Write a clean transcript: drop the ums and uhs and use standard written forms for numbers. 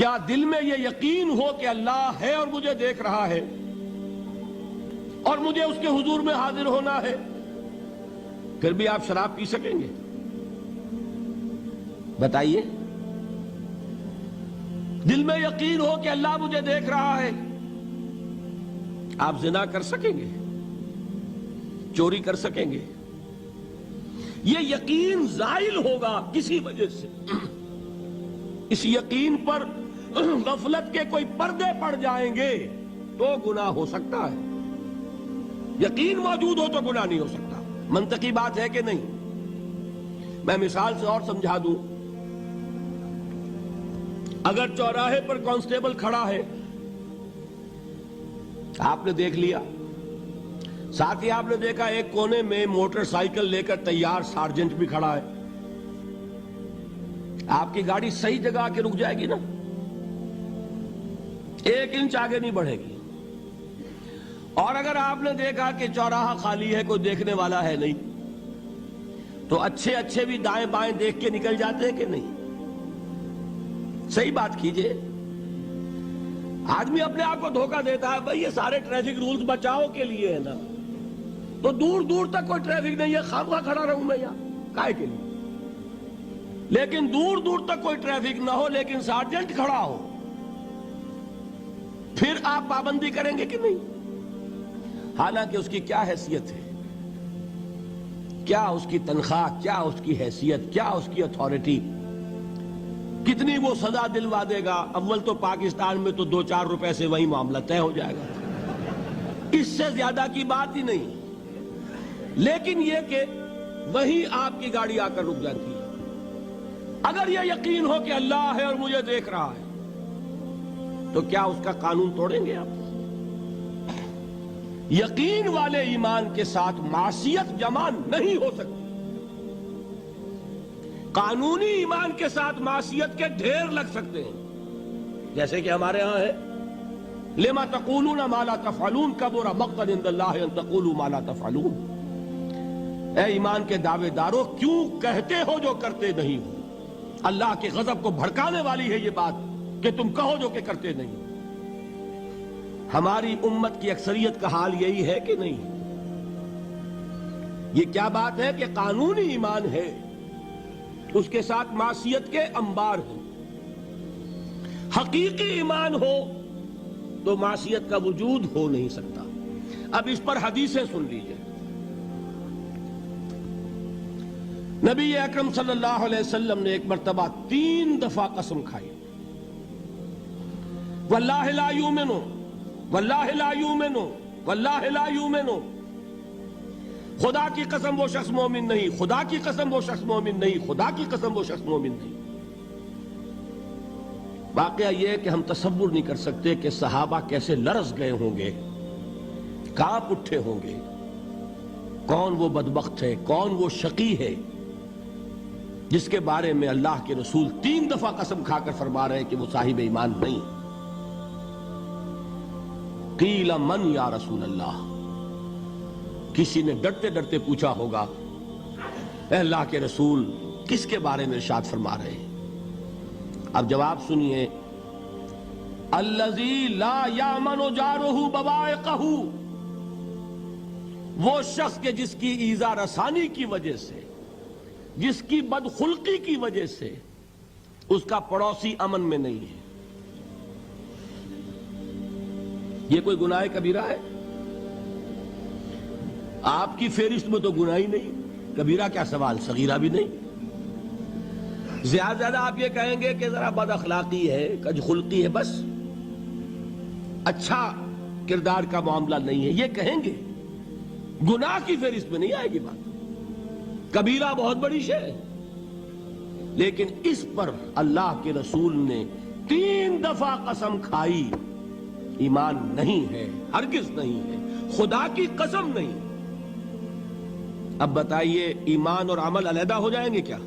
کیا دل میں یہ یقین ہو کہ اللہ ہے اور مجھے دیکھ رہا ہے اور مجھے اس کے حضور میں حاضر ہونا ہے، پھر بھی آپ شراب پی سکیں گے؟ بتائیے. دل میں یقین ہو کہ اللہ مجھے دیکھ رہا ہے، آپ زنا کر سکیں گے؟ چوری کر سکیں گے؟ یہ یقین زائل ہوگا کسی وجہ سے. اس یقین پر غفلت کے کوئی پردے پڑ جائیں گے تو گناہ ہو سکتا ہے. یقین موجود ہو تو گناہ نہیں ہو سکتا. منطقی بات ہے کہ نہیں؟ میں مثال سے اور سمجھا دوں. اگر چوراہے پر کانسٹیبل کھڑا ہے، آپ نے دیکھ لیا، ساتھ ہی آپ نے دیکھا ایک کونے میں موٹر سائیکل لے کر تیار سارجنٹ بھی کھڑا ہے، آپ کی گاڑی صحیح جگہ آ کے رک جائے گی نا، 1 انچ آگے نہیں بڑھے گی. اور اگر آپ نے دیکھا کہ چوراہا خالی ہے، کوئی دیکھنے والا ہے نہیں، تو اچھے بھی دائیں بائیں دیکھ کے نکل جاتے ہیں کہ نہیں؟ صحیح بات کیجئے. آدمی اپنے آپ کو دھوکہ دیتا ہے، بھئی یہ سارے ٹریفک رولز بچاؤ کے لیے ہے نا، تو دور دور تک کوئی ٹریفک نہیں ہے، خامخواہ کھڑا رہوں میں یہاں کائے کے لیے؟ لیکن دور دور تک کوئی ٹریفک نہ ہو لیکن سارجنٹ کھڑا ہو، پھر آپ پابندی کریں گے کہ نہیں؟ حالانکہ اس کی کیا حیثیت ہے، کیا اس کی تنخواہ، کیا اس کی حیثیت، کیا اس کی اتھارٹی، کتنی وہ سزا دلوا دے گا. اول تو پاکستان میں تو 2-4 روپے سے وہی معاملہ طے ہو جائے گا، اس سے زیادہ کی بات ہی نہیں. لیکن یہ کہ وہیں آپ کی گاڑی آ کر رک جاتی ہے. اگر یہ یقین ہو کہ اللہ ہے اور مجھے دیکھ رہا ہے، تو کیا اس کا قانون توڑیں گے آپ؟ یقین والے ایمان کے ساتھ معصیت جمع نہیں ہو سکتی. قانونی ایمان کے ساتھ معصیت کے ڈھیر لگ سکتے ہیں، جیسے کہ ہمارے ہاں ہے لما تقولون ما لا تفعلون کبر مقتا عند اللہ ان تقولوا ما لا تفعلون. اے ایمان کے دعوے دارو، کیوں کہتے ہو جو کرتے نہیں ہو؟ اللہ کے غضب کو بھڑکانے والی ہے یہ بات کہ تم کہو جو کہ کرتے نہیں. ہماری امت کی اکثریت کا حال یہی ہے کہ نہیں؟ یہ کیا بات ہے کہ قانونی ایمان ہے، اس کے ساتھ معصیت کے انبار ہیں. حقیقی ایمان ہو تو معصیت کا وجود ہو نہیں سکتا. اب اس پر حدیثیں سن لیجئے. نبی اکرم صلی اللہ علیہ وسلم نے ایک مرتبہ 3 دفعہ قسم کھائی، واللہ لا یؤمنو، واللہ لا یؤمنو، واللہ لا یؤمنو. خدا کی قسم وہ شخص مومن نہیں، خدا کی قسم وہ شخص مومن نہیں، خدا کی قسم وہ شخص مومن نہیں. واقعہ یہ ہے کہ ہم تصور نہیں کر سکتے کہ صحابہ کیسے لرز گئے ہوں گے، کانپ اٹھے ہوں گے. کون وہ بدبخت ہے، کون وہ شقی ہے جس کے بارے میں اللہ کے رسول 3 دفعہ قسم کھا کر فرما رہے ہیں کہ وہ صاحب ایمان نہیں. قیل من یا رسول اللہ، کسی نے ڈرتے ڈرتے پوچھا ہوگا اے اللہ کے رسول کس کے بارے میں ارشاد فرما رہے ہیں؟ اب جواب سنیے، الذی لا یامن جارہ بوائقہ، وہ شخص کے جس کی ایذا رسانی کی وجہ سے، جس کی بدخلقی کی وجہ سے اس کا پڑوسی امن میں نہیں ہے. یہ کوئی گناہ کبیرہ ہے؟ آپ کی فہرست میں تو گناہ ہی نہیں، کبیرہ کیا سوال، صغیرہ بھی نہیں. زیادہ آپ یہ کہیں گے کہ ذرا بد اخلاقی ہے، کج خلقی ہے، بس اچھا کردار کا معاملہ نہیں ہے، یہ کہیں گے. گناہ کی فہرست میں نہیں آئے گی بات. کبیرہ بہت بڑی شے ہے، لیکن اس پر اللہ کے رسول نے 3 دفعہ قسم کھائی ایمان نہیں ہے، ہرگز نہیں ہے، خدا کی قسم نہیں. اب بتائیے ایمان اور عمل علیحدہ ہو جائیں گے کیا؟